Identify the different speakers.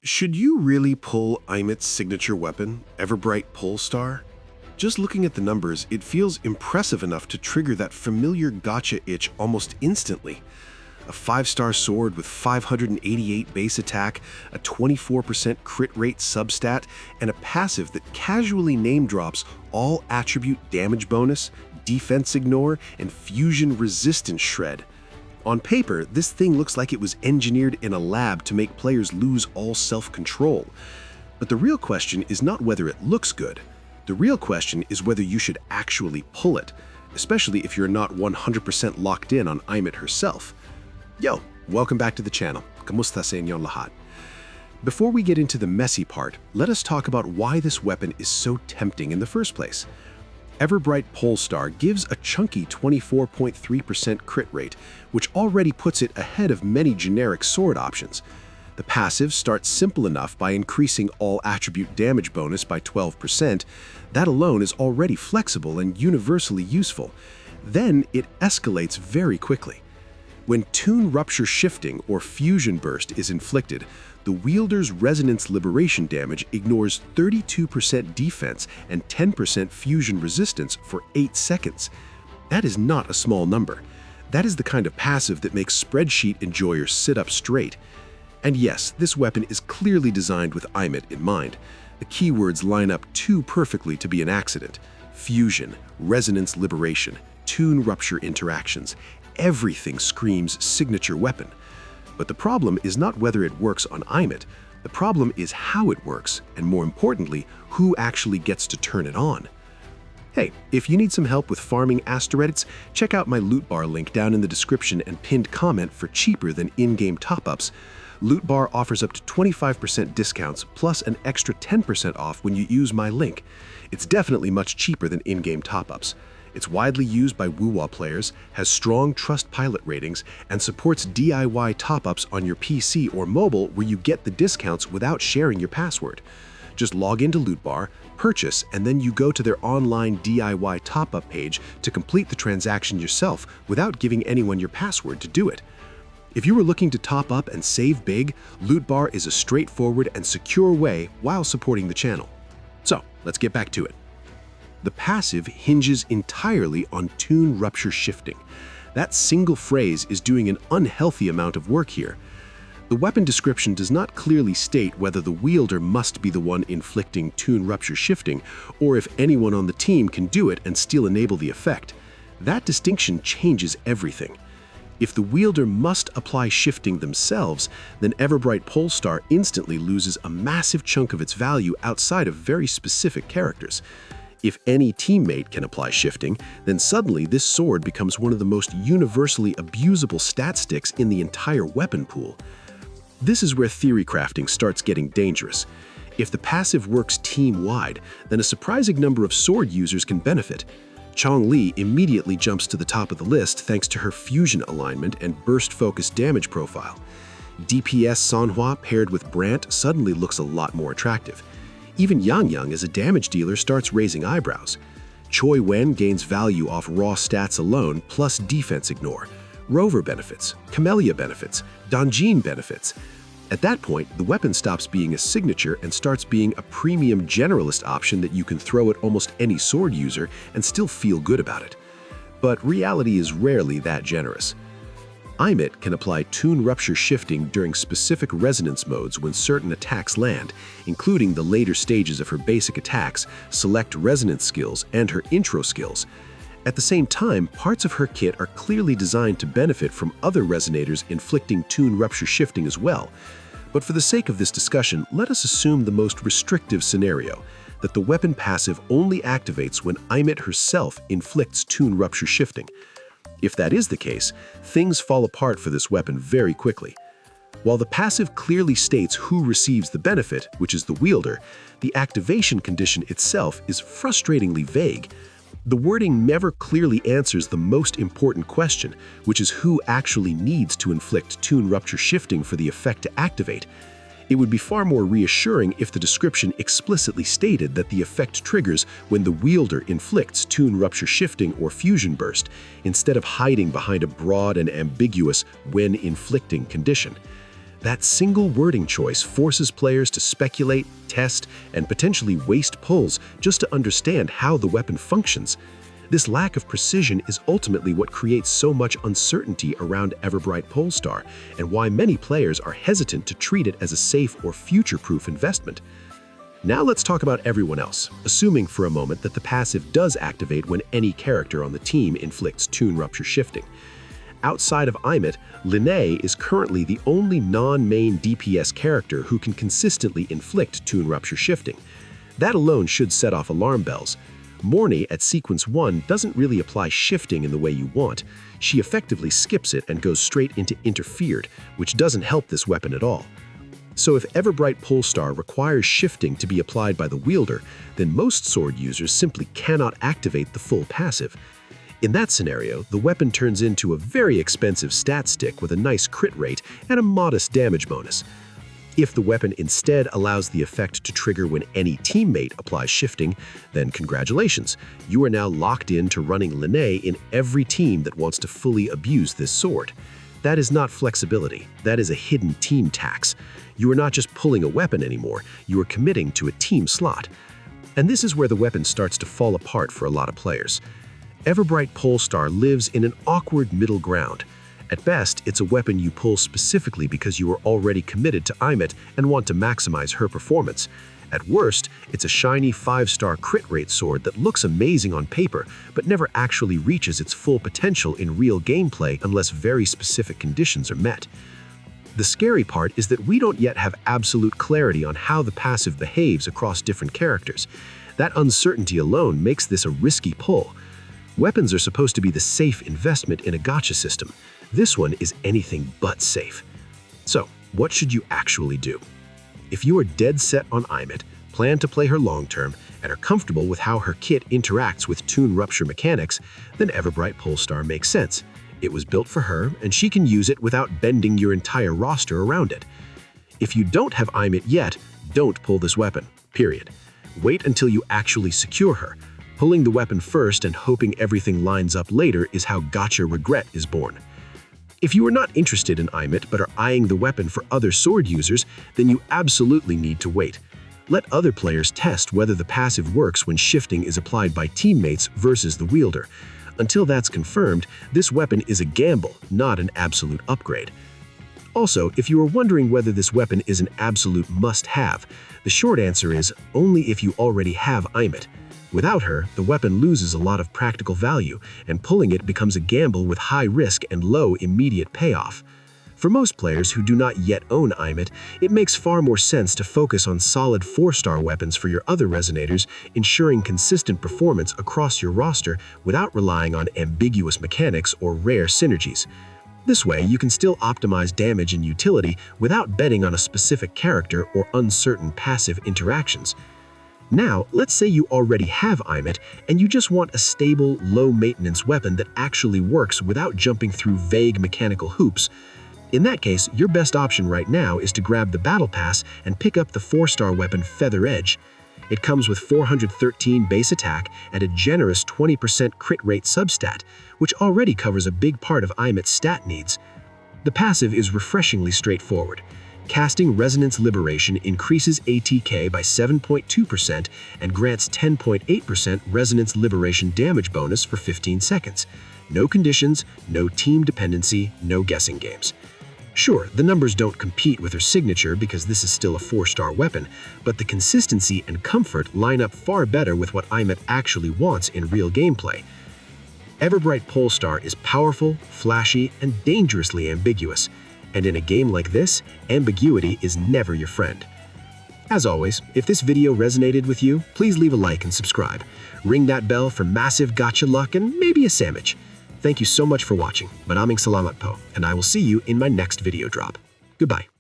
Speaker 1: Should you really pull Aemeath's signature weapon, Everbright Polestar? Just looking at the numbers, it feels impressive enough to trigger that familiar gotcha itch almost instantly. A 5-star sword with 588 base attack, a 24% crit rate substat, and a passive that casually name drops all attribute damage bonus, defense ignore, and fusion resistance shred. On paper, this thing looks like it was engineered in a lab to make players lose all self-control. But the real question is not whether it looks good. The real question is whether you should actually pull it, especially if you're not 100% locked in on Aemeath herself. Yo, welcome back to the channel. Kamusta sa inyong lahat? Before we get into the messy part, let us talk about why this weapon is so tempting in the first place. Everbright Polestar gives a chunky 24.3% crit rate, which already puts it ahead of many generic sword options. The passive starts simple enough by increasing all attribute damage bonus by 12%. That alone is already flexible and universally useful. Then it escalates very quickly. When Tune Rupture Shifting or Fusion Burst is inflicted, the wielder's resonance liberation damage ignores 32% defense and 10% fusion resistance for 8 seconds. That is not a small number. That is the kind of passive that makes spreadsheet enjoyers sit up straight. And yes, this weapon is clearly designed with Aemeath in mind. The keywords line up too perfectly to be an accident. Fusion, resonance liberation, tune rupture interactions. Everything screams signature weapon. But the problem is not whether it works on Aemeath. The problem is how it works, and more importantly, who actually gets to turn it on. Hey, if you need some help with farming rarities, check out my loot bar link down in the description and pinned comment for cheaper than in-game top-ups. Loot bar offers up to 25% discounts plus an extra 10% off when you use my link. It's definitely much cheaper than in-game top-ups. It's widely used by WoWa players, has strong Trustpilot ratings, and supports DIY top-ups on your PC or mobile where you get the discounts without sharing your password. Just log into Loot Bar, purchase, and then you go to their online DIY top-up page to complete the transaction yourself without giving anyone your password to do it. If you are looking to top up and save big, Loot Bar is a straightforward and secure way while supporting the channel. So, let's get back to it. The passive hinges entirely on Tune Rupture Shifting. That single phrase is doing an unhealthy amount of work here. The weapon description does not clearly state whether the wielder must be the one inflicting Tune Rupture Shifting, or if anyone on the team can do it and still enable the effect. That distinction changes everything. If the wielder must apply shifting themselves, then Everbright Polestar instantly loses a massive chunk of its value outside of very specific characters. If any teammate can apply shifting, then suddenly this sword becomes one of the most universally abusable stat sticks in the entire weapon pool. This is where theory crafting starts getting dangerous. If the passive works team-wide, then a surprising number of sword users can benefit. Chong-Li immediately jumps to the top of the list thanks to her fusion alignment and burst-focused damage profile. DPS Sanhua paired with Brant suddenly looks a lot more attractive. Even Yang as a damage dealer starts raising eyebrows. Choi Wen gains value off raw stats alone plus defense ignore. Rover benefits, Camellia benefits, Donjin benefits. At that point, the weapon stops being a signature and starts being a premium generalist option that you can throw at almost any sword user and still feel good about it. But reality is rarely that generous. Aemeath can apply Tune Rupture Shifting during specific resonance modes when certain attacks land, including the later stages of her basic attacks, select resonance skills, and her intro skills. At the same time, parts of her kit are clearly designed to benefit from other resonators inflicting Tune Rupture Shifting as well. But for the sake of this discussion, let us assume the most restrictive scenario, that the weapon passive only activates when Aemeath herself inflicts Tune Rupture Shifting. If that is the case, things fall apart for this weapon very quickly. While the passive clearly states who receives the benefit, which is the wielder, the activation condition itself is frustratingly vague. The wording never clearly answers the most important question, which is who actually needs to inflict Tune Rupture Shifting for the effect to activate. It would be far more reassuring if the description explicitly stated that the effect triggers when the wielder inflicts Tune Rupture Shifting or Fusion Burst, instead of hiding behind a broad and ambiguous "when inflicting" condition. That single wording choice forces players to speculate, test, and potentially waste pulls just to understand how the weapon functions. This lack of precision is ultimately what creates so much uncertainty around Everbright Polestar, and why many players are hesitant to treat it as a safe or future-proof investment. Now let's talk about everyone else, assuming for a moment that the passive does activate when any character on the team inflicts Tune Rupture Shifting. Outside of Aemeath, Linnea is currently the only non-main DPS character who can consistently inflict Tune Rupture Shifting. That alone should set off alarm bells. Morny at Sequence 1 doesn't really apply shifting in the way you want. She effectively skips it and goes straight into Interfered, which doesn't help this weapon at all. So if Everbright Polestar requires shifting to be applied by the wielder, then most sword users simply cannot activate the full passive. In that scenario, the weapon turns into a very expensive stat stick with a nice crit rate and a modest damage bonus. If the weapon instead allows the effect to trigger when any teammate applies shifting, then congratulations, you are now locked in to running Linnea in every team that wants to fully abuse this sword. That is not flexibility, that is a hidden team tax. You are not just pulling a weapon anymore, you are committing to a team slot. And this is where the weapon starts to fall apart for a lot of players. Everbright Polestar lives in an awkward middle ground. At best, it's a weapon you pull specifically because you are already committed to Aemeath and want to maximize her performance. At worst, it's a shiny 5-star crit rate sword that looks amazing on paper, but never actually reaches its full potential in real gameplay unless very specific conditions are met. The scary part is that we don't yet have absolute clarity on how the passive behaves across different characters. That uncertainty alone makes this a risky pull. Weapons are supposed to be the safe investment in a gacha system. This one is anything but safe. So, what should you actually do? If you are dead set on Aemeath, plan to play her long-term, and are comfortable with how her kit interacts with Tune Rupture mechanics, then Everbright Polestar makes sense. It was built for her, and she can use it without bending your entire roster around it. If you don't have Aemeath yet, don't pull this weapon, period. Wait until you actually secure her. Pulling the weapon first and hoping everything lines up later is how gacha regret is born. If you are not interested in Aemeath but are eyeing the weapon for other sword users, then you absolutely need to wait. Let other players test whether the passive works when shifting is applied by teammates versus the wielder. Until that's confirmed, this weapon is a gamble, not an absolute upgrade. Also, if you are wondering whether this weapon is an absolute must-have, the short answer is only if you already have Aemeath. Without her, the weapon loses a lot of practical value, and pulling it becomes a gamble with high risk and low immediate payoff. For most players who do not yet own Aemeath, it makes far more sense to focus on solid 4-star weapons for your other Resonators, ensuring consistent performance across your roster without relying on ambiguous mechanics or rare synergies. This way, you can still optimize damage and utility without betting on a specific character or uncertain passive interactions. Now, let's say you already have Aemeath and you just want a stable, low-maintenance weapon that actually works without jumping through vague mechanical hoops. In that case, your best option right now is to grab the Battle Pass and pick up the 4-star weapon Feather Edge. It comes with 413 base attack and a generous 20% crit rate substat, which already covers a big part of Aemeath's stat needs. The passive is refreshingly straightforward. Casting Resonance Liberation increases ATK by 7.2% and grants 10.8% Resonance Liberation damage bonus for 15 seconds. No conditions, no team dependency, no guessing games. Sure, the numbers don't compete with her signature because this is still a 4-star weapon, but the consistency and comfort line up far better with what Aemeath actually wants in real gameplay. Everbright Polestar is powerful, flashy, and dangerously ambiguous. And in a game like this, ambiguity is never your friend. As always, if this video resonated with you, please leave a like and subscribe. Ring that bell for massive gacha luck and maybe a sandwich. Thank you so much for watching. Maraming salamat po, and I will see you in my next video drop. Goodbye.